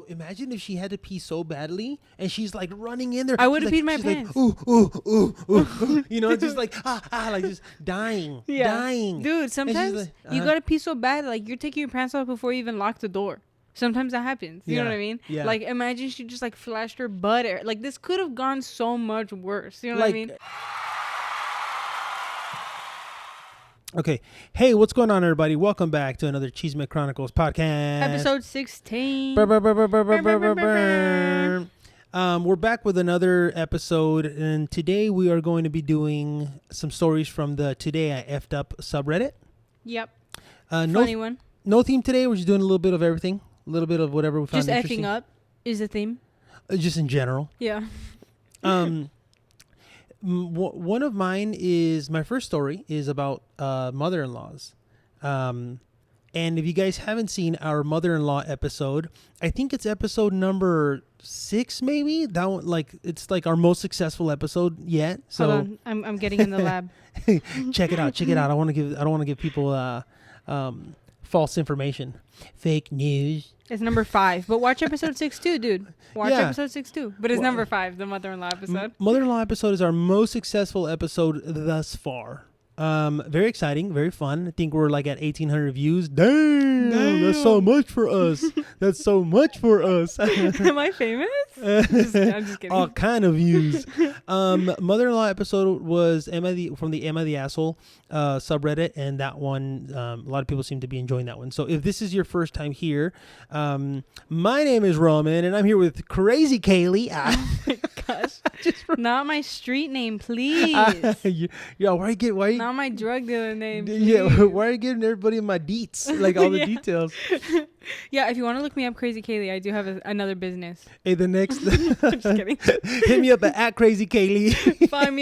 imagine if she had to pee so badly and she's like running in there. I would have like, peed my pants. Like, ooh. You know, just like like just dying. Dude, sometimes you gotta pee so bad, like you're taking your pants off before you even lock the door. Sometimes that happens. You know what I mean? Yeah. Like imagine she just like flashed her butt. Like this could have gone so much worse. You know what I mean? Okay. Hey, what's going on, everybody? Welcome back to another Chisme Chronicles Podcast. Episode 16. We're back with another episode, and today we are going to be doing some stories from the Today I Effed Up subreddit. Yep. Funny one. No theme today. We're just doing a little bit of everything. A little bit of whatever we found just interesting. Just effing up is the theme. Just in general. Yeah. One of mine is, my first story is about mother-in-laws. And if you guys haven't seen our mother-in-law episode, I think it's episode number 6, maybe. That one, it's like our most successful episode yet. So hold on, I'm getting in the lab. Check it out. I don't want to give people false information, fake news. It's number 5, but watch episode 6 too, dude. Watch episode 6 too, but it's number 5, the mother-in-law episode. Mother-in-law episode is our most successful episode thus far. Very exciting, very fun. I think we're like at 1,800 views. Damn, that's so much for us. Am I famous? I'm just kidding. All kind of views. Mother-in-law episode was from the Emma the Asshole subreddit, and that one, a lot of people seem to be enjoying that one. So if this is your first time here, my name is Roman, and I'm here with Crazy Kaylee. Oh my gosh. Not my street name, please. Why you not my drug dealer name, please. Yeah, why are you giving everybody my deets, like all the details? Yeah, if you want to look me up, Crazy Kaylee, I do have another business. Hey, the next I'm just kidding. Hit me up at Crazy Kaylee. Find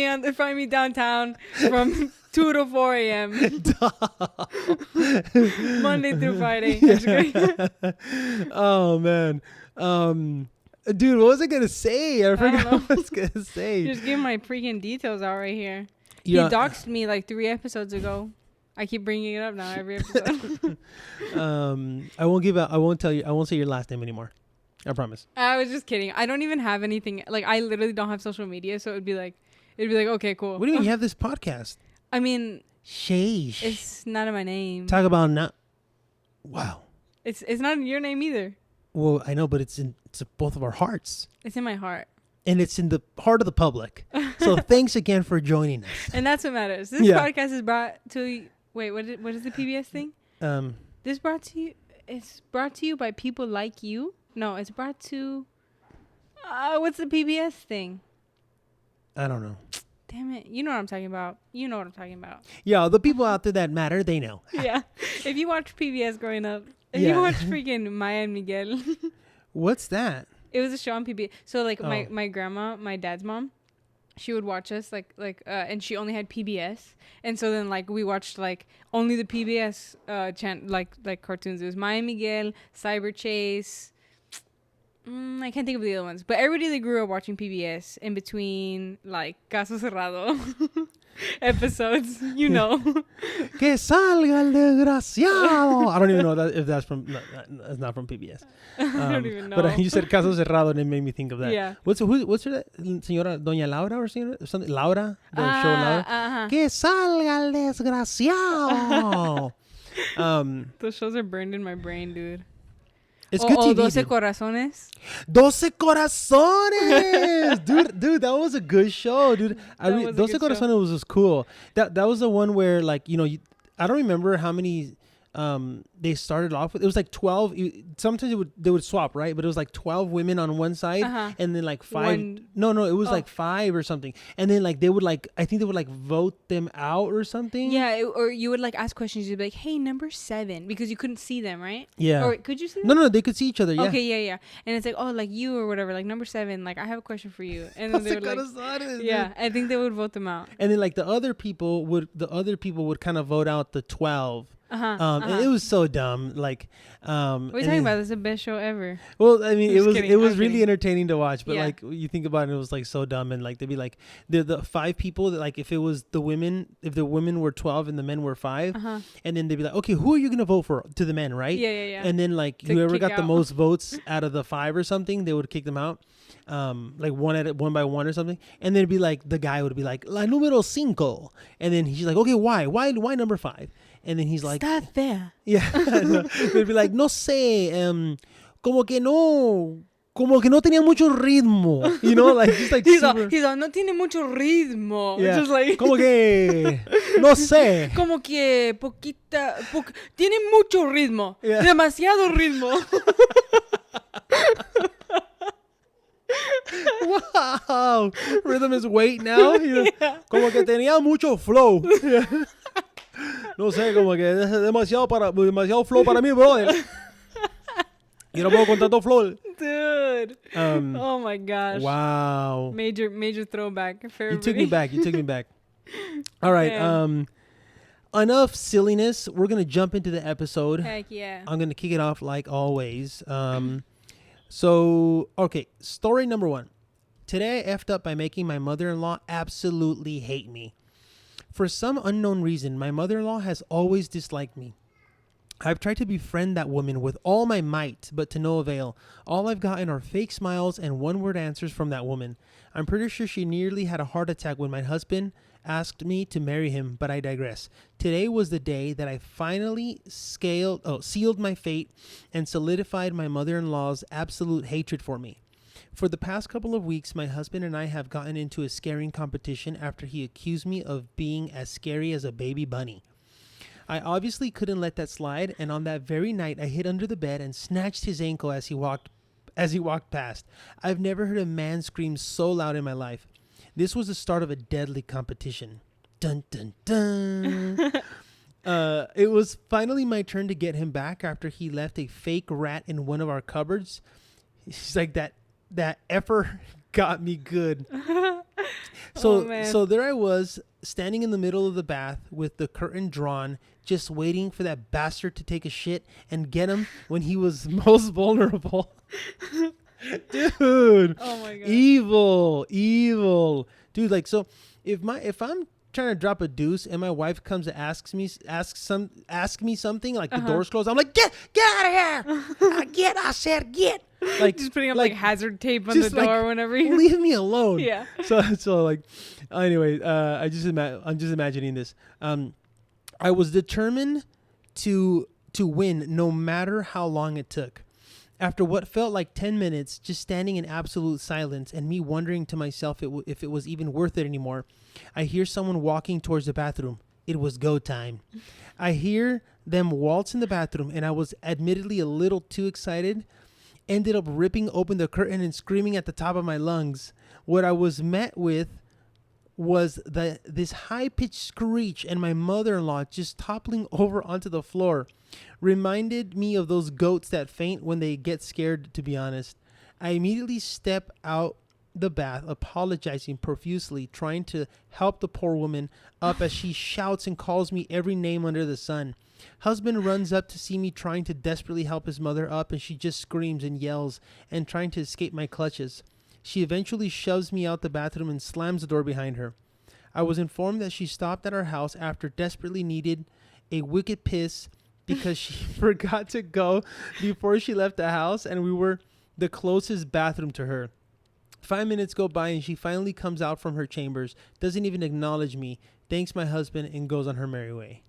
me downtown from 2 to 4 a.m. Monday through Friday. Oh man. Dude, what was I gonna say? I forgot what I was gonna say. Just give my freaking details out right here. Yeah. He doxed me like 3 episodes ago. I keep bringing it up now every episode. I won't say your last name anymore. I promise. I was just kidding. I don't even have anything. Like, I literally don't have social media, so it'd be like, okay, cool. What do you mean you have this podcast? I mean, Sheesh. it's not in my name. Talk about not. Wow. It's not in your name either. Well, I know, but it's both of our hearts. It's in my heart. And it's in the heart of the public. So thanks again for joining us. And that's what matters. This podcast is brought to. Wait, what is the PBS thing? It's brought to you by people like you. No, it's brought to. What's the PBS thing? I don't know. Damn it! You know what I'm talking about. Yeah, the people out there that matter, they know. Yeah, if you watched PBS growing up, you watched freaking Maya and Miguel. What's that? It was a show on PBS. So like my grandma, my dad's mom, she would watch us and she only had PBS, and so then like we watched like only the PBS like cartoons. It was Maya and Miguel, Cyber Chase. I can't think of the other ones, but everybody that grew up watching PBS in between like Caso Cerrado episodes, you know. Que salga el desgraciado. I don't even know if that's from. That's not from PBS. I don't even know. But you said Caso Cerrado, and it made me think of that. Yeah. What's her? Señora Doña Laura or something? Laura, the show Laura. Que salga el desgraciado. Those shows are burned in my brain, dude. It's good TV. 12 Corazones. 12 Corazones! dude, that was a good show, dude. 12 Corazones was cool. That was the one where, like, you know, I don't remember how many they started off with. It was like 12. Sometimes they would swap, right? But it was like 12 women on one side, and then like 5. No, it was like 5 or something. And then like I think they would like vote them out or something. Yeah, or you would like ask questions. You'd be like, "Hey, number 7," because you couldn't see them, right? Yeah. Or could you see them? No, they could see each other. Yeah. Okay, yeah. And it's like, oh, like you or whatever, like number 7. Like I have a question for you, and then they would like, yeah, I think they would vote them out. And then like the other people would kind of vote out the 12. And it was so dumb. Like, what are you talking about? This is the best show ever. Well, I mean, it was kidding. really entertaining to watch. But like, you think about it, it was like so dumb. And like, they'd be like, the 5 people that, like, if the women were 12 and the men were 5, and then they'd be like, okay, who are you gonna vote for to the men, right? Yeah. And then like whoever got the most votes out of the 5 or something, they would kick them out. Like one by one or something, and then it'd be like the guy would be like la número 5, and then he's like, okay, why number 5? And then he's like, está fea. Yeah. They'd be like, no sé, como que no tenía mucho ritmo, you know, like just like he's like, no tiene mucho ritmo. Yeah. Just like como que no sé. Como que tiene mucho ritmo. Yeah. Demasiado ritmo. Wow, rhythm is weight now. Como que tenía mucho flow. Yeah. No sé, como que es demasiado flow para mí, brother. Yo no puedo con tanto flow. Dude. Oh my gosh. Wow. Major throwback for everybody. You took me back. All right. Yeah. Enough silliness. We're gonna jump into the episode. Heck yeah. I'm gonna kick it off like always. So, okay, story number 1. Today I effed up by making my mother-in-law absolutely hate me. For some unknown reason, my mother-in-law has always disliked me. I've tried to befriend that woman with all my might, but to no avail. All I've gotten are fake smiles and one-word answers from that woman. I'm pretty sure she nearly had a heart attack when my husband asked me to marry him, but I digress. Today was the day that I finally sealed my fate and solidified my mother-in-law's absolute hatred for me. For the past couple of weeks, my husband and I have gotten into a scaring competition after he accused me of being as scary as a baby bunny. I obviously couldn't let that slide, and on that very night, I hid under the bed and snatched his ankle as he walked past. I've never heard a man scream so loud in my life. This was the start of a deadly competition. Dun, dun, dun. It was finally my turn to get him back after he left a fake rat in one of our cupboards. He's like, that effer got me good. So there I was, standing in the middle of the bath with the curtain drawn, just waiting for that bastard to take a shit and get him when he was most vulnerable. Dude. Oh my god. Evil. Dude, like, so if I'm trying to drop a deuce and my wife comes to ask me something, like the door's closed, I'm like, get out of here. I said get. Like, just putting up like hazard tape on the door, like, whenever you leave me alone. Yeah. So like, anyway, I'm just imagining this. I was determined to win no matter how long it took. After what felt like 10 minutes, just standing in absolute silence and me wondering to myself if it was even worth it anymore, I hear someone walking towards the bathroom. It was go time. I hear them waltz in the bathroom, and I was admittedly a little too excited. Ended up ripping open the curtain and screaming at the top of my lungs. What I was met with was this high-pitched screech and my mother-in-law just toppling over onto the floor. Reminded me of those goats that faint when they get scared, to be honest. I immediately step out the bath, apologizing profusely, trying to help the poor woman up as she shouts and calls me every name under the sun. Husband runs up to see me trying to desperately help his mother up, and she just screams and yells and trying to escape my clutches. She eventually shoves me out the bathroom and slams the door behind her. I was informed that she stopped at our house after desperately needed a wicked piss because she forgot to go before she left the house, and we were the closest bathroom to her. 5 minutes go by and she finally comes out from her chambers, doesn't even acknowledge me, thanks my husband, and goes on her merry way.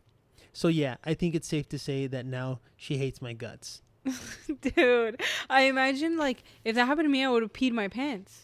So yeah, I think it's safe to say that now she hates my guts. Dude, I imagine, like, if that happened to me, I would have peed my pants.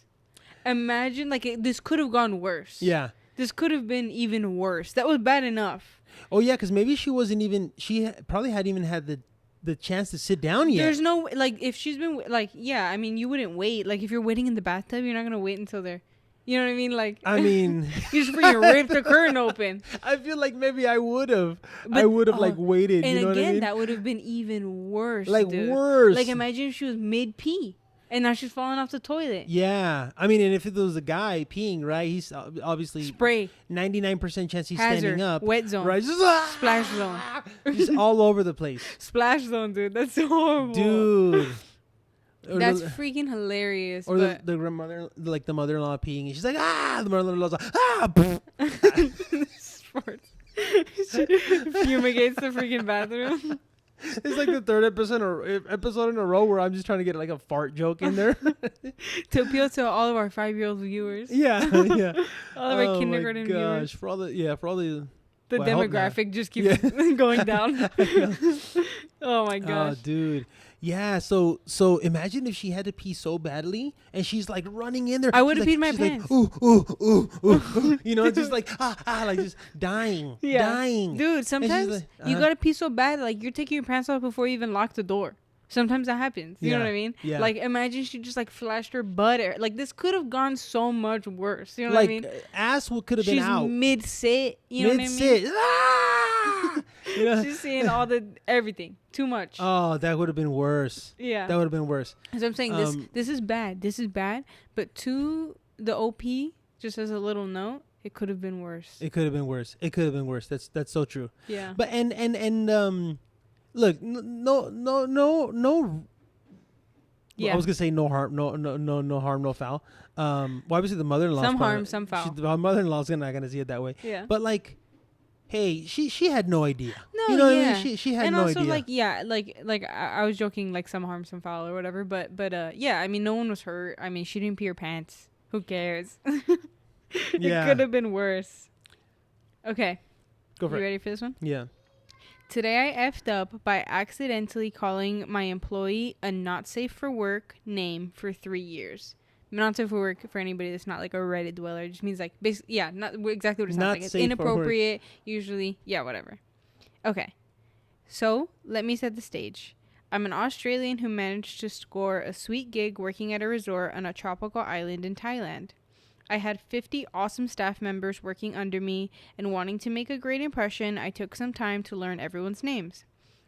Imagine, like, this could have gone worse. Yeah. This could have been even worse. That was bad enough. Oh yeah, because maybe probably hadn't even had the chance to sit down yet. There's no, like, if she's been, like, yeah, I mean, you wouldn't wait. Like, if you're waiting in the bathtub, you're not going to wait until they're, you know what I mean? Like, I mean, you just freaking rip the curtain open. I feel like maybe I would have like waited. And you know again, what I mean? that would have been even worse. Like, dude. worse. Like, imagine if she was mid pee. And now she's falling off the toilet. Yeah. I mean, and if it was a guy peeing, right, he's obviously... Spray. 99% chance he's Hazard. standing up. Wet zone. Right? Just, Splash zone. Just all over the place. Splash zone, dude. That's so horrible. Dude. That's freaking hilarious. Or the grandmother, like the mother-in-law peeing, and she's like, the mother-in-law's like, Sports. She fumigates the freaking bathroom. It's like the third episode in a row where I'm just trying to get like a fart joke in there to appeal to all of our 5-year-old viewers. Yeah. All of our kindergarten viewers. For all the demographic just keeps going down. Oh my gosh. Oh, dude. Yeah, so imagine if she had to pee so badly and she's like running in there. I would have peed my pants. Like, ooh. You know, just like like just dying. Dude, sometimes like, you gotta pee so bad, like you're taking your pants off before you even lock the door. Sometimes that happens. You know what I mean? Yeah. Like, imagine she just, like, flashed her butt. Like, this could have gone so much worse. You know what I mean? Ass could have been out. She's mid-sit. You know what I mean? Mid-sit. You know? She's seeing everything. Too much. Oh, that would have been worse. Yeah. That would have been worse. So I'm saying this is bad. This is bad. But to the OP, just as a little note, it could have been worse. It could have been worse. That's so true. Yeah. But, look, no. Yeah. I was gonna say no harm, no harm, no foul. Well, obviously the mother-in-law. Some harm, some foul. The mother-in-law's not gonna see it that way. Yeah. But like, hey, she had no idea. No, you know what I mean? She had no idea. And also, like I was joking, like some harm, some foul or whatever. But yeah, I mean, no one was hurt. I mean, she didn't pee her pants. Who cares? It could have been worse. Okay. Go for it. You ready for this one? Yeah. Today I effed up by accidentally calling my employee a not safe for work name for 3 years. Not safe for work, for anybody that's not like a Reddit dweller, it just means like basically, not exactly what it sounds like. It's inappropriate, usually, whatever. Okay, so let me set the stage. I'm an Australian who managed to score a sweet gig working at a resort on a tropical island in Thailand. I had 50 awesome staff members working under me, and wanting to make a great impression, I took some time to learn everyone's names,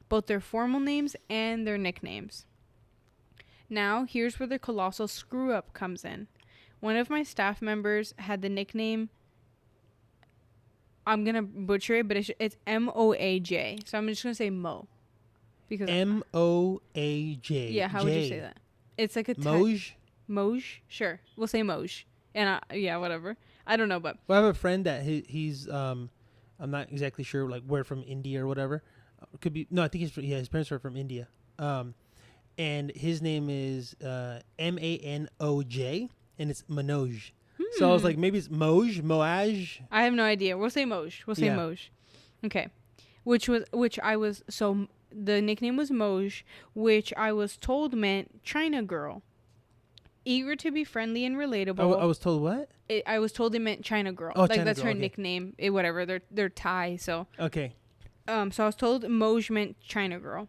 both their formal names and their nicknames. Now, here's where the colossal screw-up comes in. One of my staff members had the nickname, I'm going to butcher it, but it's M-O-A-J. So I'm just going to say Mo. Because M-O-A-J. Yeah, how would you say that? It's like a... Moj? Moj? Sure. We'll say Moj. And whatever. I don't know, but... Well, I have a friend that he's... I'm not exactly sure, like, where from India or whatever. Could be... No, I think his parents are from India. And his name is M-A-N-O-J, and it's Manoj. So I was like, maybe it's Moaj. I have no idea. We'll say Moj. Moj. Okay. So the nickname was Moj, which I was told meant China girl. Eager to be friendly and relatable. I was told what? I was told it meant China girl. Oh, like China that's girl, her nickname. Whatever. They're Thai, so. Okay. So I was told Moj meant China girl.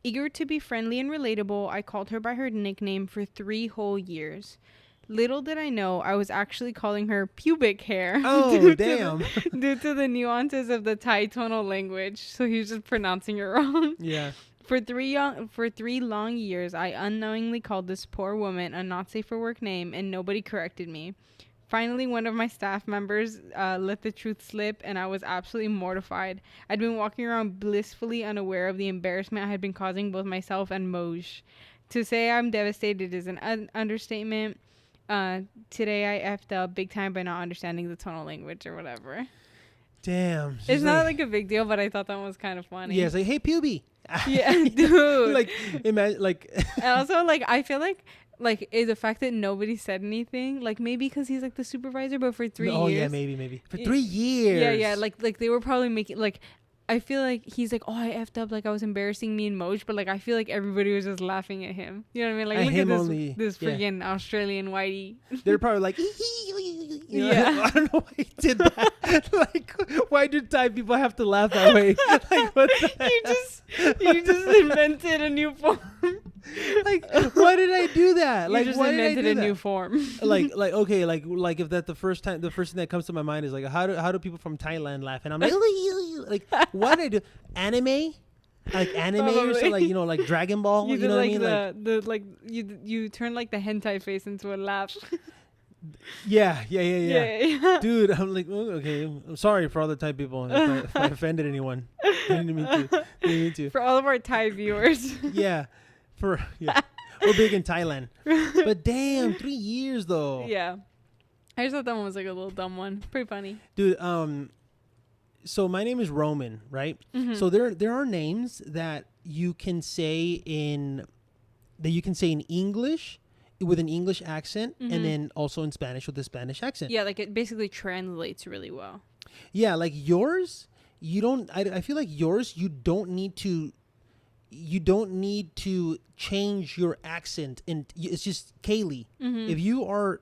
Eager to be friendly and relatable, I called her by her nickname for 3 whole years. Little did I know, I was actually calling her pubic hair. Oh, damn. Due to the nuances of the Thai tonal language. So he was just pronouncing it wrong. Yeah. For 3 long years, I unknowingly called this poor woman a not safe for work name, and nobody corrected me. Finally, one of my staff members let the truth slip, and I was absolutely mortified. I'd been walking around blissfully unaware of the embarrassment I had been causing both myself and Moj. To say I'm devastated is an understatement. Today I effed up big time by not understanding the tonal language or whatever. Damn. It's not like a big deal, but I thought that was kind of funny. Yeah, it's like, hey, puby. Yeah, dude. Like, imagine, like. And also, like, I feel like the fact that nobody said anything, like, maybe because he's like the supervisor, but for 3 years. Oh yeah, maybe for 3 years. Yeah, like they were probably making, like, I feel like he's like, oh, I effed up, like I was embarrassing me and Moj, but like I feel like everybody was just laughing at him. You know what I mean? Like, look at this freaking Australian whitey. They're probably like, you know, I don't know why he did that. Like, why do Thai people have to laugh that way? Like, what the heck? You just invented a new form. Like, why did I do that? Like, you just why invented did I do a new form. like okay, like if that the first thing that comes to my mind is like, how do people from Thailand laugh? And I'm like, why did I do anime? like anime or something, like like Dragon Ball. You know like what I mean? The like you turn like the hentai face into a laugh. Yeah. Dude, I'm like, okay. I'm sorry for all the Thai people if I offended anyone. I didn't mean to. For all of our Thai viewers. Yeah. We're big in Thailand. But damn, 3 years though. Yeah. I just thought that one was like a little dumb one. Pretty funny. Dude, so my name is Roman, right? Mm-hmm. So there are names that you can say in English with an English accent, and then also in Spanish with a Spanish accent. Yeah, like it basically translates really well. Yeah, like yours, I feel like yours, you don't need to change your accent, and it's just Kaylee. Mm-hmm.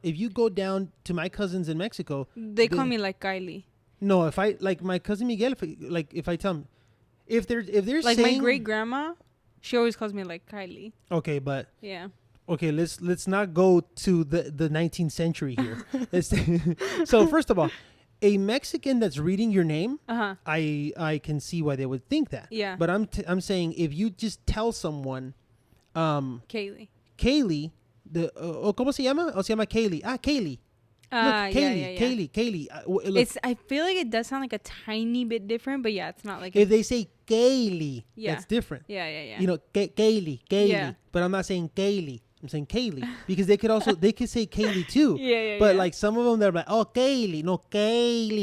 If you go down to my cousins in Mexico, they call me like Kylie. No, if I like my cousin Miguel, if I tell them, if they're like saying, my great grandma, she always calls me like Kylie. Okay, but yeah. Okay, let's not go to the 19th century here. So first of all, a Mexican that's reading your name, I can see why they would think that. Yeah. But I'm saying if you just tell someone, Kaylee, ¿cómo se llama? O se llama Kaylee. Kaylee. Look, Kaylee. I feel like it does sound like a tiny bit different, but yeah, it's not like if they say Kaylee, that's different. Yeah. Kaylee. Yeah. But I'm not saying Kaylee. I'm saying Kaylee because they could say Kaylee too. Yeah. But like some of them, they're like, oh, Kaylee.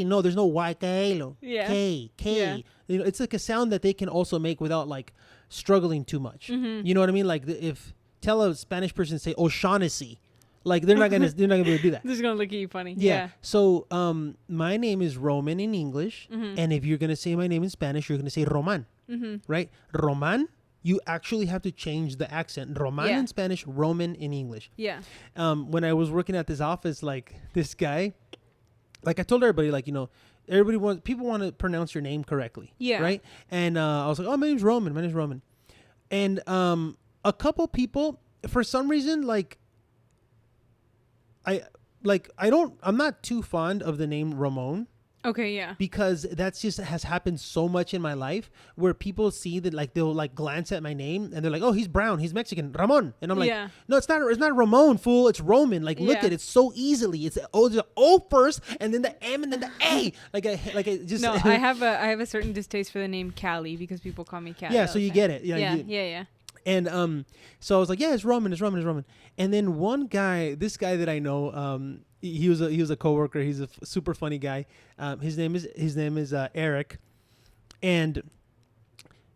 No, there's no Y, Kaylo. Yeah. K. Yeah. It's like a sound that they can also make without like struggling too much. Mm-hmm. You know what I mean? Like tell a Spanish person say O'Shaughnessy. Like they're not gonna be able to do that. They're just gonna look at you funny. Yeah. So my name is Roman in English, and if you're gonna say my name in Spanish, you're gonna say Roman, right? Roman. You actually have to change the accent. Roman in Spanish, Roman in English. Yeah. When I was working at this office, like this guy, like I told everybody, like people want to pronounce your name correctly. Yeah. Right. And I was like, oh, my name's Roman. And a couple people, for some reason, I'm not too fond of the name Ramon. Okay, yeah. Because that's just has happened so much in my life where people see that like they'll like glance at my name and they're like, oh, he's brown, he's Mexican, Ramon. And I'm like, no, it's not Ramon, fool, it's Roman. Like look at it so easily. It's the O first and then the M and then the A. No, I have a certain distaste for the name Callie because people call me Callie. Yeah, so you get it. Yeah. And so I was like, yeah, it's Roman. And then this guy that I know, he was a coworker. He's a super funny guy. His name is Eric, and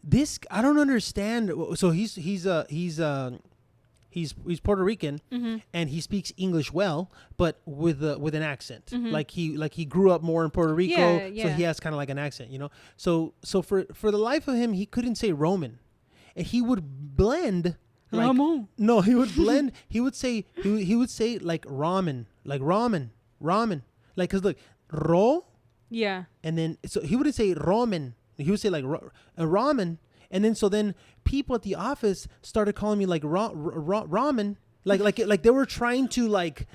this I don't understand. So he's Puerto Rican, and he speaks English well, but with an accent. Like he grew up more in Puerto Rico, so he has kind of like an accent, So for the life of him, he couldn't say Roman, and he would blend. No, he would blend. He would say like ramen, like because look, ro. Yeah. And then so he wouldn't say ramen. He would say like ramen, and then people at the office started calling me like ramen. Like they were trying to let's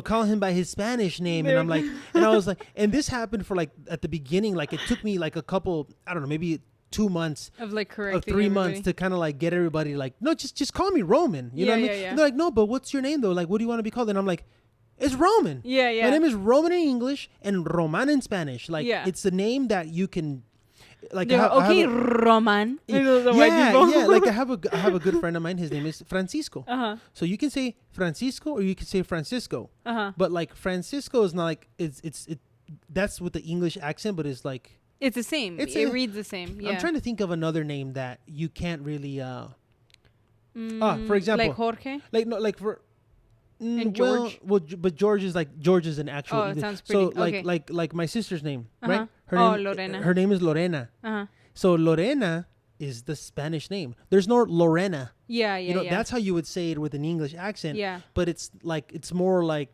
call him by his Spanish name, and I'm like, and I was like, and this happened for like at the beginning, like it took me like a couple, I don't know, maybe 2 months of like correcting of 3 months to kind of like get everybody like, no, just call me Roman. You know what I mean? Yeah. And they're like, no, but what's your name though? Like, what do you want to be called? And I'm like, it's Roman. Yeah. My name is Roman in English and Roman in Spanish. Like, it's the name that you can. Like, Roman. Yeah. Like I have a good friend of mine. His name is Francisco. So you can say Francisco or you can say Francisco. But like Francisco is not like that's with the English accent, but it's like. It's the same. It reads the same. Yeah. I'm trying to think of another name that you can't really. For example, like Jorge. And George. But George is an actual. Oh, it sounds pretty. So like my sister's name, right? Lorena. Her name is Lorena. So Lorena is the Spanish name. There's no Lorena. Yeah. That's how you would say it with an English accent. Yeah. But it's more like.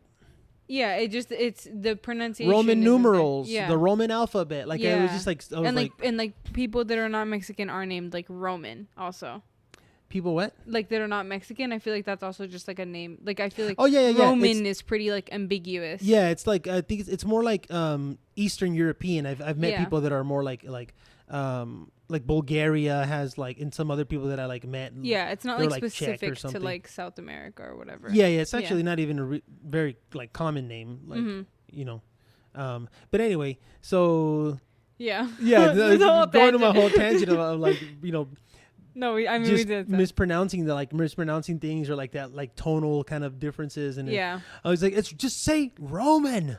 Yeah, it's the pronunciation. Roman numerals, the Roman alphabet. Like it was just like, and people that are not Mexican are named like Roman also. People what? Like that are not Mexican. I feel like that's also just like a name. Like I feel like Roman is pretty like ambiguous. Yeah, it's like I think it's more like Eastern European. I've met people that are more like like Bulgaria has like, and some other people that I like met. Yeah, it's not like specific to like South America or whatever. Yeah, it's actually not even a very like common name, like you know. But anyway, so yeah, going to my whole tangent of like, you know. No, I mean, just we did mispronouncing things or like that, like tonal kind of differences. And I was like, it's just say Roman.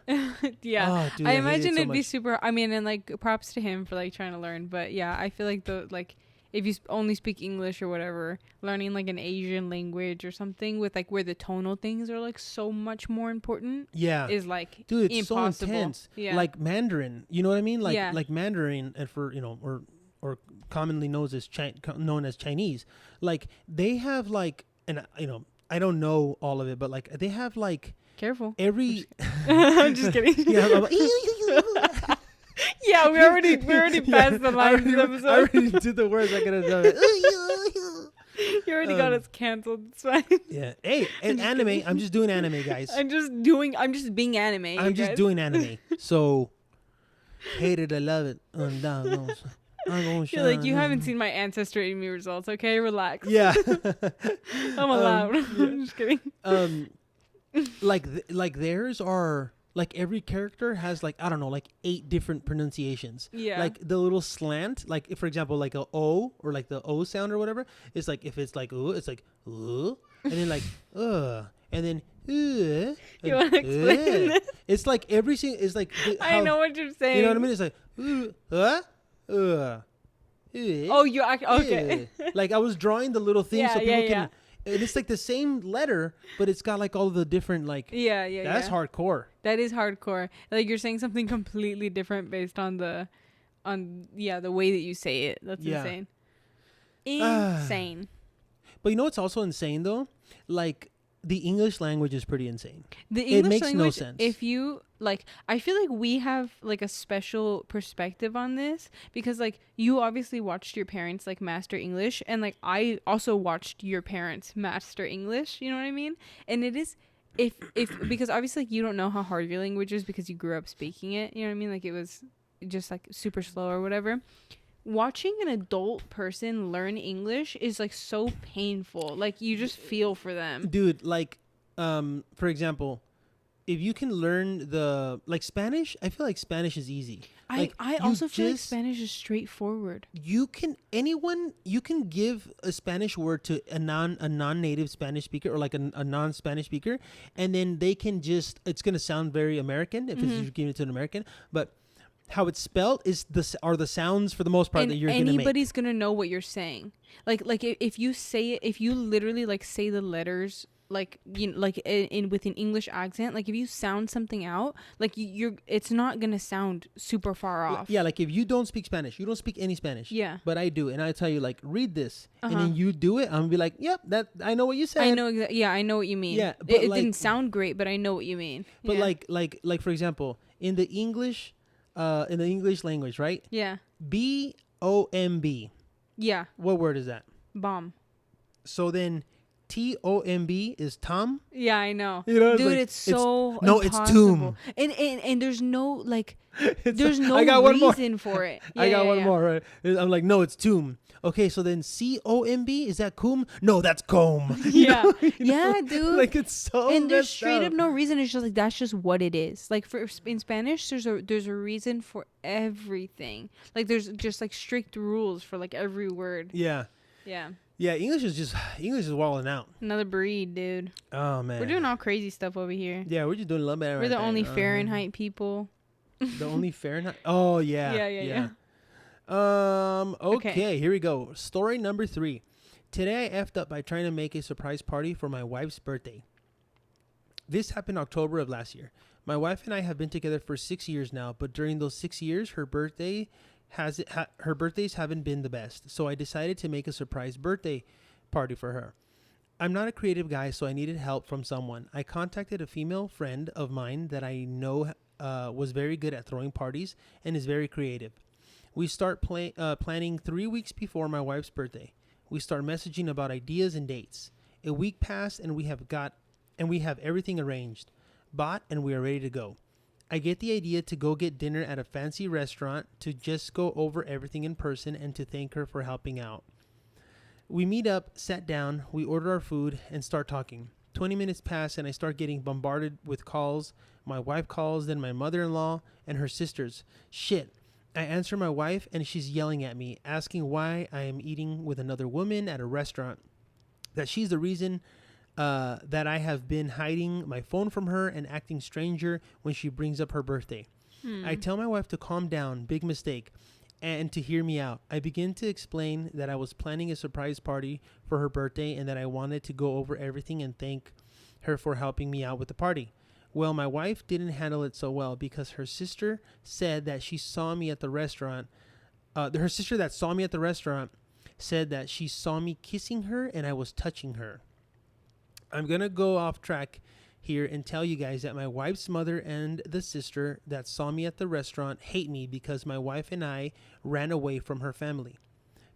Yeah. Oh, dude, I imagine it'd be super, I mean, and like props to him for like trying to learn. But yeah, I feel like if you only speak English or whatever, learning like an Asian language or something with like where the tonal things are like so much more important. Yeah. Is like, dude, it's impossible. So intense. Yeah. Like Mandarin, you know what I mean? Like Mandarin, and for, you know, or commonly known as Chinese, like they have like, and you know, I don't know all of it, but like they have like, careful, every I'm just kidding. Yeah, yeah, we already passed the line. I already did the words. I could have done it. You already got us canceled. It's fine. Yeah. Hey, and anime. I'm just doing anime, guys. I'm just being anime. I'm just doing anime. So, hate it, I love it. You're like, you haven't seen my Ancestry.me results, okay? Relax. Yeah. I'm allowed. I'm just kidding. Like theirs are, like every character has like, I don't know, like 8 different pronunciations. Yeah. Like the little slant, like if, for example, like a O or like the O sound or whatever, it's like, if it's like ooh, it's like ooh, and then like and then you want to explain this? It's like every single, it's like I know what you're saying. You know what I mean? It's like oh, you okay. Like I was drawing the little thing so people can, and it's like the same letter, but it's got like all the different like that's hardcore. That is hardcore. Like you're saying something completely different based on the way that you say it. That's insane. Insane. But you know what's also insane though? Like the English language is pretty insane. The English it makes language, no sense. If you like, I feel like we have like a special perspective on this because like you obviously watched your parents like master English, and like I also watched your parents master English. You know what I mean? And it is if because obviously like, you don't know how hard your language is because you grew up speaking it. You know what I mean? Like it was just like super slow or whatever. Watching an adult person learn English is like so painful. Like you just feel for them. Dude, like for example, if you can learn the like Spanish, I feel like Spanish is easy. I also feel like Spanish is straightforward. You can give a Spanish word to a non-native Spanish speaker or like a non-Spanish speaker, and then they can just, it's gonna sound very American if you're giving it to an American, but how it's spelled is are the sounds for the most part that you're gonna make. Anybody's gonna know what you're saying. Like if you say it, if you literally like say the letters like, you know, like in with an English accent, like if you sound something out, like it's not gonna sound super far off. Yeah, like if you don't speak Spanish, you don't speak any Spanish. Yeah, but I do, and I tell you like read this, and then you do it. I'm gonna be like, yep, that I know what you said. I know I know what you mean. Yeah, but it didn't sound great, but I know what you mean. But like for example, in the English language, right? Yeah. BOMB. Yeah. What word is that? Bomb. So then TOMB is Tom? Yeah, I know. You know, dude, it's so no, it's tomb. And there's no like there's no reason for it. Yeah, I got one more, right? I'm like, no, it's tomb. Okay, so then COMB, is that comb? No, that's comb. Yeah. Yeah, dude. Like it's so and there's straight up no reason. It's just like that's just what it is. Like in Spanish, there's a reason for everything. Like there's just like strict rules for like every word. Yeah. Yeah. Yeah, English is walling out. Another breed, dude. Oh man, we're doing all crazy stuff over here. Yeah, we're just doing a little bit. We're the only Fahrenheit people. The only Fahrenheit. Oh yeah. Yeah. Okay, here we go. Story number 3. Today I effed up by trying to make a surprise party for my wife's birthday. This happened October of last year. My wife and I have been together for 6 years now, but during those 6 years, her birthdays haven't been the best. So I decided to make a surprise birthday party for her. I'm not a creative guy, so I needed help from someone. I contacted a female friend of mine that I know was very good at throwing parties and is very creative. We start planning 3 weeks before my wife's birthday. We start messaging about ideas and dates. A week passed and we have everything arranged, bought, and we are ready to go. I get the idea to go get dinner at a fancy restaurant, to just go over everything in person, and to thank her for helping out. We meet up, sat down, we order our food, and start talking. 20 minutes pass, and I start getting bombarded with calls. My wife calls, then my mother-in-law, and her sisters. Shit. I answer my wife, and she's yelling at me, asking why I am eating with another woman at a restaurant. That she's the reason that I have been hiding my phone from her and acting stranger when she brings up her birthday. I tell my wife to calm down, big mistake, and to hear me out. I begin to explain that I was planning a surprise party for her birthday and that I wanted to go over everything and thank her for helping me out with the party. Well, my wife didn't handle it so well because her sister said that she saw me at the restaurant. Her sister that saw me at the restaurant said that she saw me kissing her and I was touching her. I'm going to go off track here and tell you guys that my wife's mother and the sister that saw me at the restaurant hate me because my wife and I ran away from her family.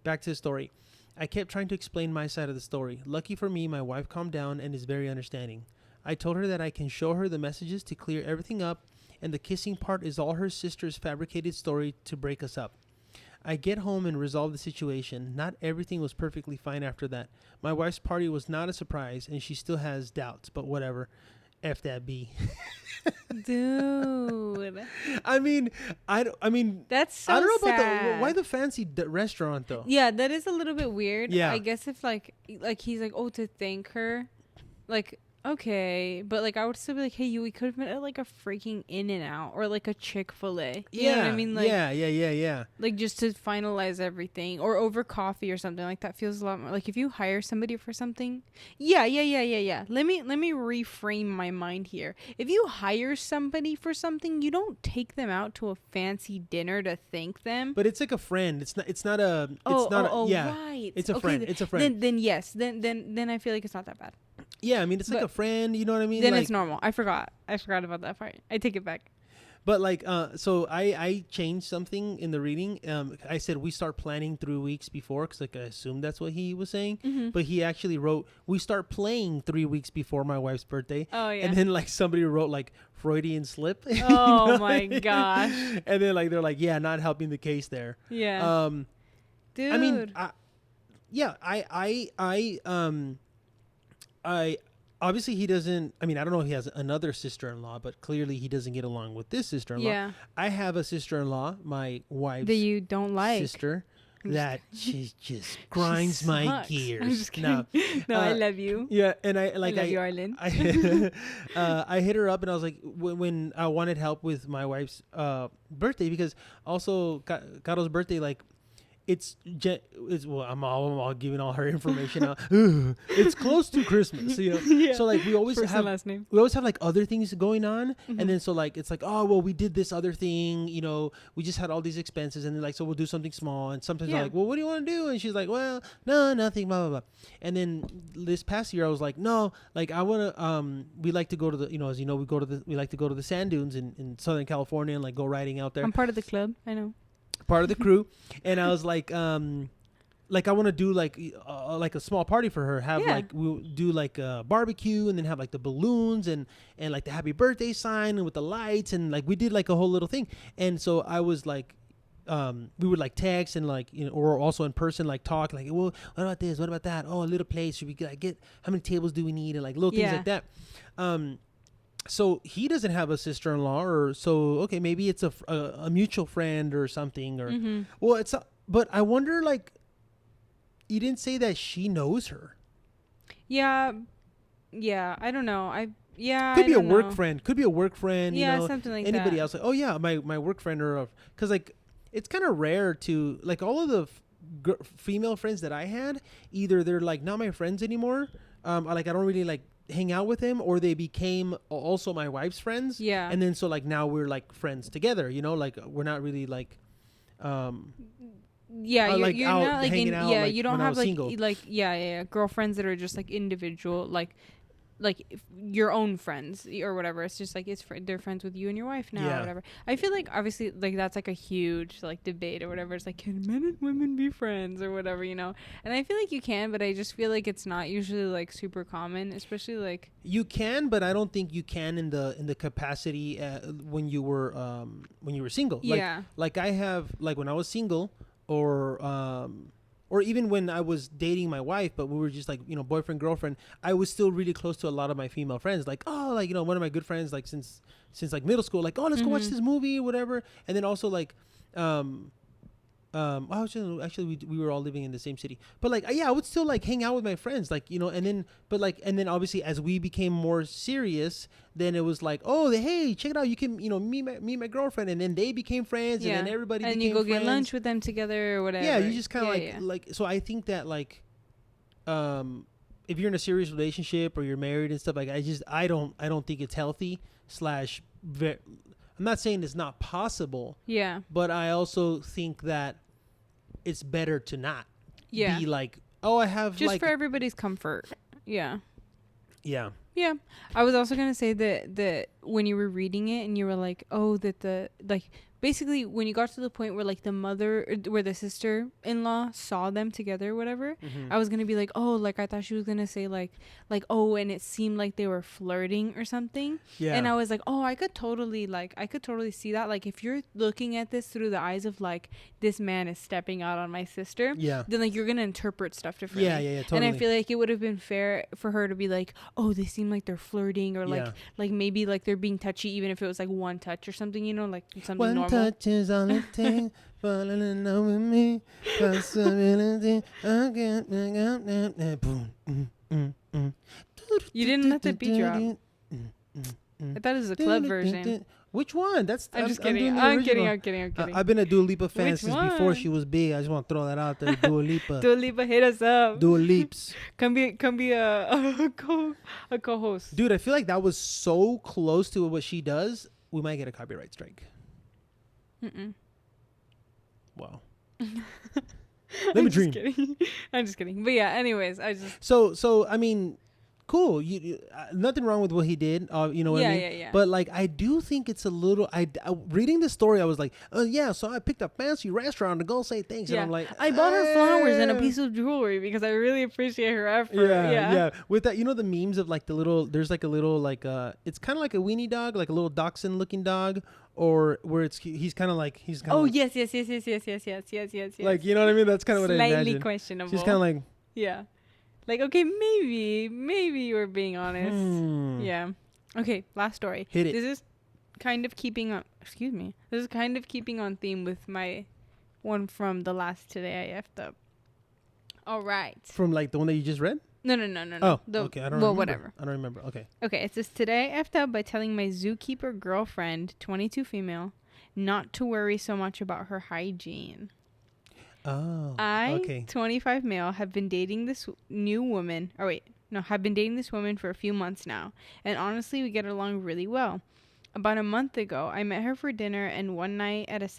Back to the story. I kept trying to explain my side of the story. Lucky for me, my wife calmed down and is very understanding. I told her that I can show her the messages to clear everything up, and the kissing part is all her sister's fabricated story to break us up. I get home and resolve the situation. Not everything was perfectly fine after that. My wife's party was not a surprise, and she still has doubts, but whatever. F that B. Dude. I mean, that's so I don't know sad. about why the fancy restaurant though. Yeah, that is a little bit weird. Yeah. I guess if like he's like, oh, to thank her, like, okay, but like I would still be like, hey, we could have met at like a freaking In-N-Out or like a Chick-fil-A. You know what I mean? Like, yeah. Like just to finalize everything, or over coffee or something like that feels a lot more like if you hire somebody for something. Yeah. Let me reframe my mind here. If you hire somebody for something, you don't take them out to a fancy dinner to thank them. But it's like a friend. It's not right. It's a friend. It's a friend. Then yes. Then I feel like it's not that bad. Yeah, I mean, it's like a friend, you know what I mean? Then like, it's normal. I forgot about that part. I take it back. But like, so I changed something in the reading. I said we start planning 3 weeks before, because like I assumed that's what he was saying. Mm-hmm. But he actually wrote, we start playing 3 weeks before my wife's birthday. Oh, yeah. And then like somebody wrote like Freudian slip. Oh, my gosh. And then like, they're like, yeah, not helping the case there. Yeah. I Dude. mean, I obviously he doesn't. I mean, I don't know if he has another sister-in-law, but clearly he doesn't get along with this sister-in-law. Yeah. I have a sister-in-law, my wife's that you don't like sister, that she just grinds my gears. I'm just kidding. No, I love you. Yeah, and I love you, Arlen. I hit her up and I was like, when I wanted help with my wife's birthday, because also Caro's birthday, like. It's well, I'm all giving all her information out. It's close to Christmas, you know. Yeah. So like we always have like other things going on, and then so like it's like, oh well, we did this other thing, you know, we just had all these expenses, and then like so we'll do something small, and sometimes I'm like, well, what do you want to do? And she's like, well, no, nothing, blah blah blah. And then this past year I was like, no, like I want to we like to go to the, you know, as you know, we like to go to the sand dunes in Southern California and like go riding out there. I'm part of the club, I know. Part of the crew, and I was like I want to do like a small party for her. We'll do like a barbecue, and then have like the balloons and like the happy birthday sign and with the lights, and like we did like a whole little thing. And so I was like, we would like text and like, you know, or also in person like talk like, well, what about this? What about that? Oh, a little place. Should we like get how many tables do we need? And like little things like that. So he doesn't have a sister-in-law, or so okay, maybe it's a mutual friend or something, or well, it's but I wonder, like, you didn't say that she knows her. Yeah, I don't know. Could be a work friend. Could be a work friend. Yeah, you know, something like anybody that. else. Like, oh yeah, my work friend, or because like it's kind of rare to like all of the female friends that I had, either they're like not my friends anymore. Like I don't really like hang out with him, or they became also my wife's friends. Yeah. And then so like now we're like friends together, you know, like we're not really like you're like not like hanging out, like, you don't have like single. girlfriends that are just like individual, like like your own friends or whatever. It's just like they're friends with you and your wife now or whatever. I feel like obviously like that's like a huge like debate or whatever. It's like, can men and women be friends or whatever, you know? And I feel like you can, but I just feel like it's not usually like super common, especially like you can, but I don't think you can in the capacity when you were single. Like I have like when I was single or even when I was dating my wife, but we were just like, you know, boyfriend, girlfriend, I was still really close to a lot of my female friends. Like, oh, like, you know, one of my good friends, like since like middle school, like, oh, let's go watch this movie or whatever. And then also like, actually we were all living in the same city, but like, I would still like hang out with my friends, like, you know, and then obviously as we became more serious, then it was like, oh, hey, check it out, you can, you know, meet my girlfriend, and then they became friends, and then everybody became friends. And you go get lunch with them together or whatever. Yeah, you just kind of like, so I think that like, if you're in a serious relationship or you're married and stuff, like I don't think it's healthy I'm not saying it's not possible. Yeah. But I also think that it's better to not be like, oh, I have just like for everybody's comfort. Yeah. Yeah. Yeah. I was also going to say that when you were reading it and you were like, oh, that the like basically when you got to the point where like the mother where the sister-in-law saw them together or whatever, I was going to be like, oh, like I thought she was going to say like oh, and it seemed like they were flirting or something. Yeah. And I was like, oh, I could totally see that, like if you're looking at this through the eyes of like this man is stepping out on my sister, then like you're going to interpret stuff differently. Yeah, totally. And I feel like it would have been fair for her to be like, oh, they seem like they're flirting, or like maybe like they're being touchy, even if it was like one touch or something, you know, like something normal. Touch is all it takes, falling in love with me, possibility, You didn't let the beat drop. I thought it was a club version. Which one? I'm just kidding. I'm kidding. I've been a Dua Lipa fan since before she was big. I just want to throw that out there. Dua Lipa. Dua Lipa, hit us up. Dua Lips. Come be a co-host. Dude, I feel like that was so close to what she does. We might get a copyright strike. Wow. Let me dream. I'm just kidding. But yeah, anyways, I just so I mean, cool. You nothing wrong with what he did. You know what I mean? Yeah. But like, I do think it's a little. I reading the story, I was like, oh yeah. So I picked a fancy restaurant to go say thanks, and I'm like, I bought her flowers and a piece of jewelry because I really appreciate her effort. Yeah. With that, you know the memes of like the little. There's like a little like it's kind of like a weenie dog, like a little dachshund looking dog. Or where he's kind of like oh like, yes. Like, you know what I mean? That's kind of what I imagine. Slightly questionable. She's kind of like like, okay, maybe you were being honest. Yeah. Okay, last story. Hit it. This is kind of keeping on. Excuse me. This is kind of keeping on theme with my one from the last Today I F'd Up. All right. From like the one that you just read? No. Oh, okay. I don't remember. Whatever. I don't remember. Okay. Okay, it says, today I effed up by telling my Zookeeper girlfriend, 22 female, not to worry so much about her hygiene. Oh, okay. 25 male, have been dating this woman for a few months now, and honestly, we get along really well. About a month ago, I met her for dinner one night at a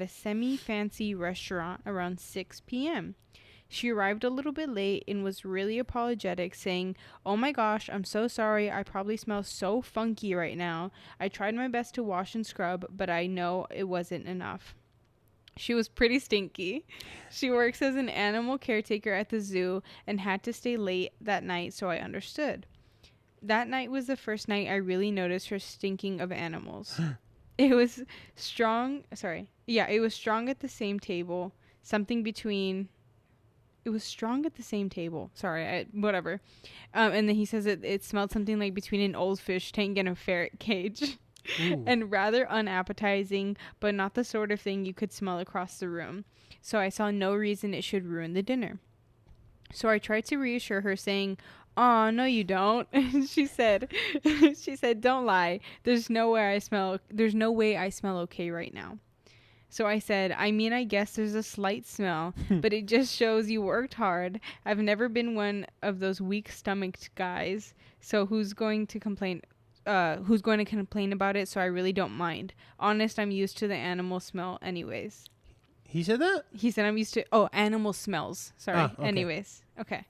semi-fancy restaurant around 6 p.m. She arrived a little bit late and was really apologetic, saying, "Oh my gosh, I'm so sorry. I probably smell so funky right now. I tried my best to wash and scrub, but I know it wasn't enough." She was pretty stinky. She works as an animal caretaker at the zoo and had to stay late that night, so I understood. That night was the first night I really noticed her stinking of animals. It was strong at the same table. It was strong at the same table. Whatever. And then he says it smelled something like between an old fish tank and a ferret cage. And rather unappetizing, but not the sort of thing you could smell across the room. So I saw no reason it should ruin the dinner. So I tried to reassure her, saying, "Aw, no you don't." she said, "Don't lie. There's no way I smell okay right now." So I said, I guess there's a slight smell, but it just shows you worked hard. I've never been one of those weak-stomached guys. So who's going to complain about it? So I really don't mind. Honest, I'm used to the animal smell anyways. He said that? He said I'm used to animal smells. Sorry. Okay. Anyways. Okay.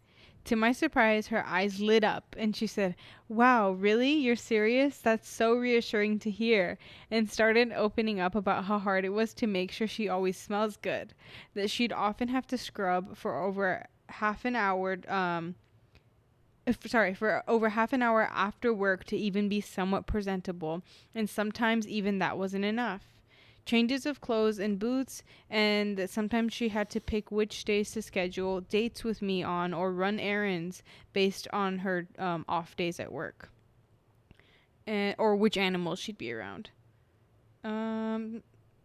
To my surprise, her eyes lit up and she said, "Wow, really? You're serious? That's so reassuring to hear." And started opening up about how hard it was to make sure she always smells good. That she'd often have to scrub for over half an hour, for over half an hour after work to even be somewhat presentable. And sometimes even that wasn't enough. Changes of clothes and boots, and that sometimes she had to pick which days to schedule dates with me on or run errands based on her off days at work, or which animals she'd be around.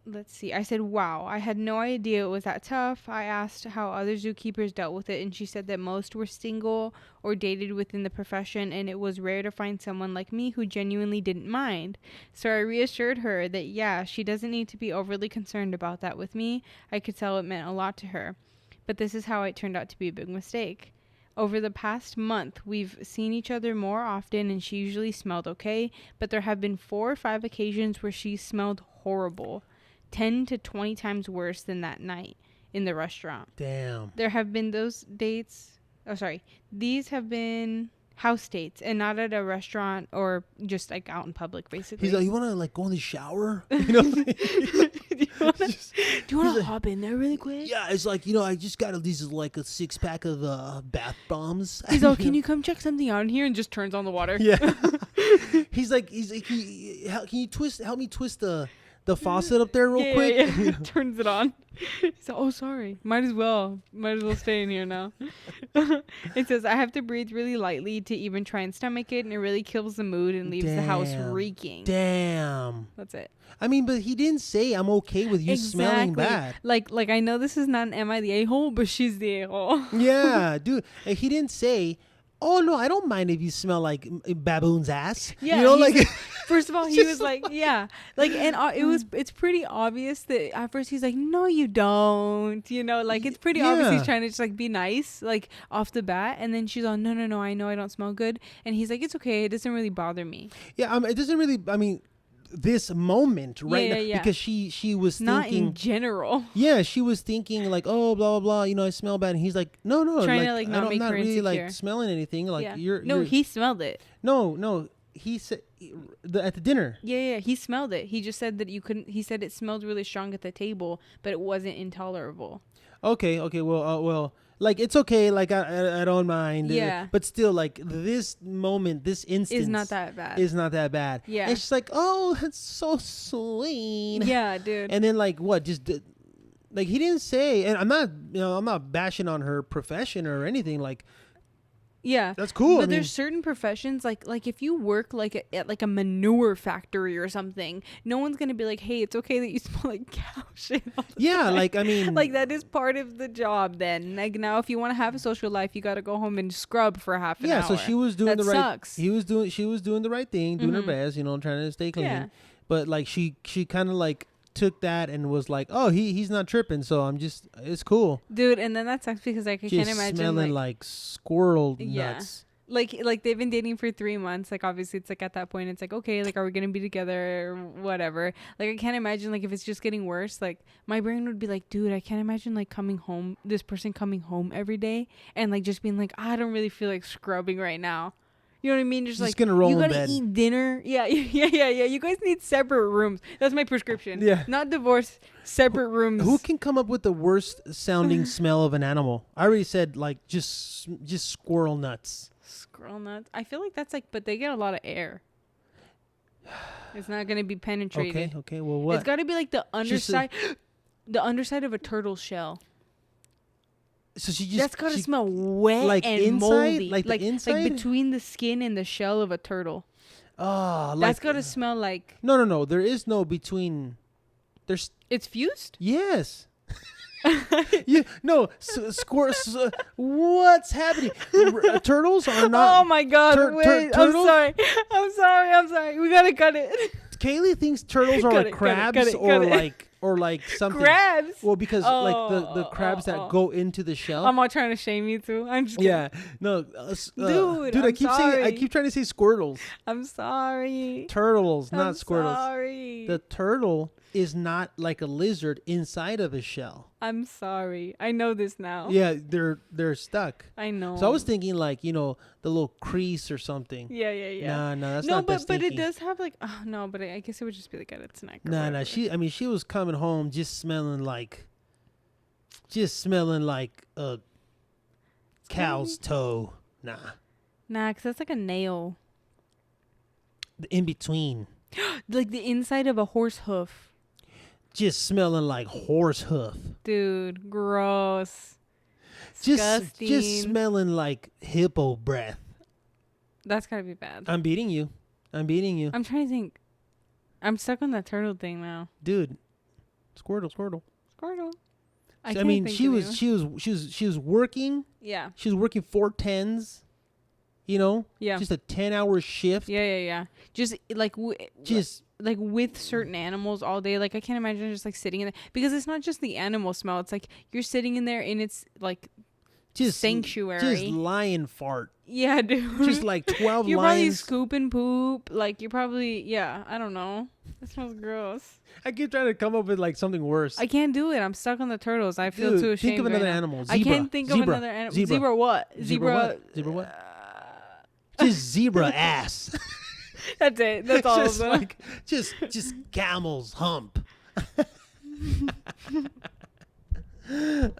Let's see. I said, "Wow, I had no idea it was that tough." I asked how other zookeepers dealt with it, and she said that most were single or dated within the profession, and it was rare to find someone like me who genuinely didn't mind. So I reassured her that, yeah, she doesn't need to be overly concerned about that with me. I could tell it meant a lot to her. But this is how it turned out to be a big mistake. Over the past month, we've seen each other more often, and she usually smelled okay, but there have been 4 or 5 occasions where she smelled horrible. 10 to 20 times worse than that night in the restaurant. Damn. There have been those dates. Oh, sorry. These have been house dates and not at a restaurant or just like out in public, basically. He's like, "You want to like go in the shower?" You know? Do you want to hop in there really quick? Yeah, it's like, I just got these like a 6-pack of bath bombs. He's like, "Can you come check something out in here?" And just turns on the water. Yeah. He's like, can you help me twist the faucet up there real quick? Yeah. Turns it on. He's like, "Oh, sorry. Might as well stay in here now." It says, "I have to breathe really lightly to even try and stomach it, and it really kills the mood and leaves the house reeking." Damn. That's it. I mean, but he didn't say I'm okay with you smelling bad. Like I know this is not an "Am I the a-hole?" but she's the a-hole. Yeah, dude. And he didn't say, "Oh no, I don't mind if you smell like baboon's ass." Yeah, first of all, he was like, yeah, like, and it's pretty obvious that at first he's like, "No, you don't," it's pretty obvious he's trying to just like be nice, like off the bat, and then she's all, no, I know I don't smell good," and he's like, "It's okay, it doesn't really bother me." Yeah, it doesn't really. I mean, this moment right now, because she was not thinking in general. Yeah, she was thinking like, "Oh, blah blah blah," I smell bad, and he's like, "No, trying to like not make her really insecure. like smelling anything." Like he smelled it. No, he said at the dinner. Yeah, he smelled it. He just said that you couldn't. He said it smelled really strong at the table, but it wasn't intolerable. Okay, well. Like, it's okay, like, I don't mind. Yeah. But still, like, this moment, this instance... Is not that bad. Yeah. And she's like, "Oh, that's so sweet." Yeah, dude. And then, like, what? Just, like, he didn't say... And I'm not bashing on her profession or anything, like... Yeah, that's cool. But there's certain professions like if you work like at like a manure factory or something, no one's gonna be like, "Hey, it's okay that you smell like cow shit." Yeah, like, I mean, like that is part of the job. Then, like, now if you want to have a social life, you got to go home and scrub for half an hour. Yeah, so she was doing the right. Sucks. She was doing the right thing, doing her best, trying to stay clean. Yeah. But like she kind of like took that and was like, "Oh, he's not tripping, so it's cool." Dude, and then that sucks because like I can't imagine smelling like squirrel nuts. Like they've been dating for 3 months. Like, obviously it's like at that point it's like, okay, like, are we gonna be together or whatever? Like, I can't imagine like if it's just getting worse. Like, my brain would be like, dude, I can't imagine like this person coming home every day and like just being like, "I don't really feel like scrubbing right now." You know what I mean? Just like, gonna roll you gotta in bed. eat dinner. Yeah. You guys need separate rooms. That's my prescription. Yeah. Not divorce, separate rooms. Who can come up with the worst sounding smell of an animal? I already said like just squirrel nuts. Squirrel nuts. I feel like that's like, but they get a lot of air. It's not gonna be penetrated. Okay. Well, what? It's got to be like the underside, the underside of a turtle shell. So that's gotta smell wet, like, and inside, moldy, like the inside, like between the skin and the shell of a turtle. Oh, that's gotta smell like. No. There is no between. It's fused. Yes. What's happening? Turtles are not. Oh my God! Wait, turtles? I'm sorry. We gotta cut it. Kaylee thinks turtles are like crabs or like something. Crabs? Well, because like the crabs that go into the shell. I'm all trying to shame you too. I'm just kidding. Yeah. No. Dude, I keep trying to say squirtles. I'm sorry. Turtles, not squirtles. Sorry. The turtle is not like a lizard inside of a shell. I'm sorry. I know this now. Yeah, they're stuck. I know. So I was thinking like, you know, the little crease or something. Yeah. No, that's not that but it does have like, oh no, but I guess it would just be like at its neck. No. She was coming home just smelling like a cow's toe. Nah, because that's like a nail. In between. Like the inside of a horse hoof. Just smelling like horse hoof. Dude, gross. Disgusting. Just smelling like hippo breath. That's gotta be bad. I'm beating you. I'm trying to think. I'm stuck on that turtle thing now. Dude. Squirtle. I mean, she was working. Yeah. She was working 4 10s. You know? Yeah. Just a 10-hour shift. Yeah. Just like like with certain animals all day. Like I can't imagine just like sitting in there, because it's not just the animal smell. It's like you're sitting in there and it's like just sanctuary. Just lion fart. Yeah, dude. Just like 12 you're lions. Probably scooping poop. Like you're probably, I don't know. That smells gross. I keep trying to come up with like something worse. I can't do it. I'm stuck on the turtles. I feel too ashamed. Think of another animal. Zebra. I can't think of another animal. Zebra what? Zebra what? Just zebra ass. That's it. That's all of them. Like, just camel's hump.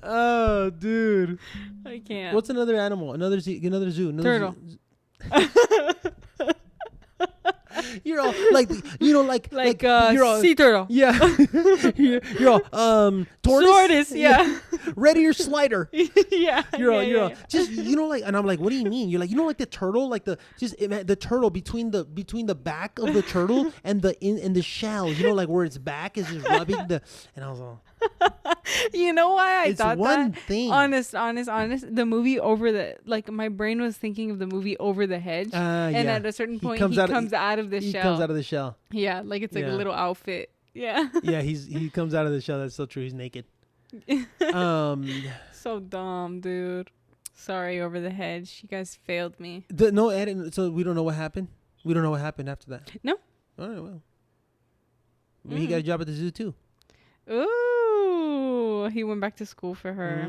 Oh, dude. I can't. What's another animal? Another zoo. Turtle. You're all like, you know, like you're all, sea turtle. Yeah. you're all tortoise. Yeah. Ready or slider. Yeah. You're all just, you know, like, and I'm like, what do you mean? You're like, you know, like the turtle, like the turtle between the back of the turtle and the shell, you know, like where its back is just rubbing and I was all. You know why I thought one that? Thing. Honest. The movie my brain was thinking of the movie Over the Hedge, and at a certain point he comes out of the shell. He comes out of the shell. Yeah, like it's like a little outfit. Yeah. Yeah, he comes out of the shell. That's so true. He's naked. So dumb, dude. Sorry, Over the Hedge. You guys failed me. So we don't know what happened. We don't know what happened after that. No. All right. Well, he got a job at the zoo too. Ooh, he went back to school for her.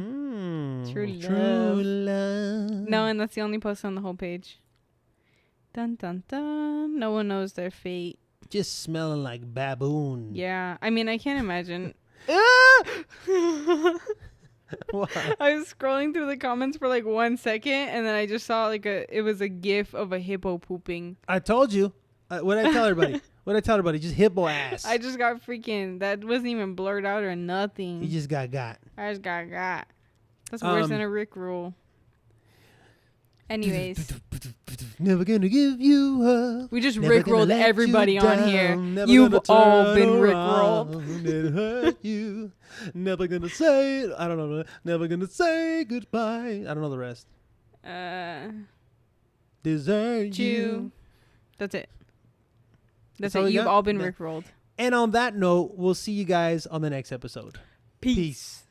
True love. No, and that's the only post on the whole page. Dun dun dun. No one knows their fate. Just smelling like baboon. Yeah, I mean, I can't imagine. What? I was scrolling through the comments for like 1 second, and then I just saw it was a gif of a hippo pooping. I told you. What did I tell everybody? Just hippo ass. I just got freaking. That wasn't even blurred out or nothing. You just got. I just got. That's worse than a Rickroll. Anyways. Never gonna give you up. We just Rickrolled everybody on here. You've all been Rickrolled. Hurt you. Never gonna say. I don't know. Never gonna say goodbye. I don't know the rest. Desert you. That's it. That's it. You've all been Rickrolled. And on that note, we'll see you guys on the next episode. Peace.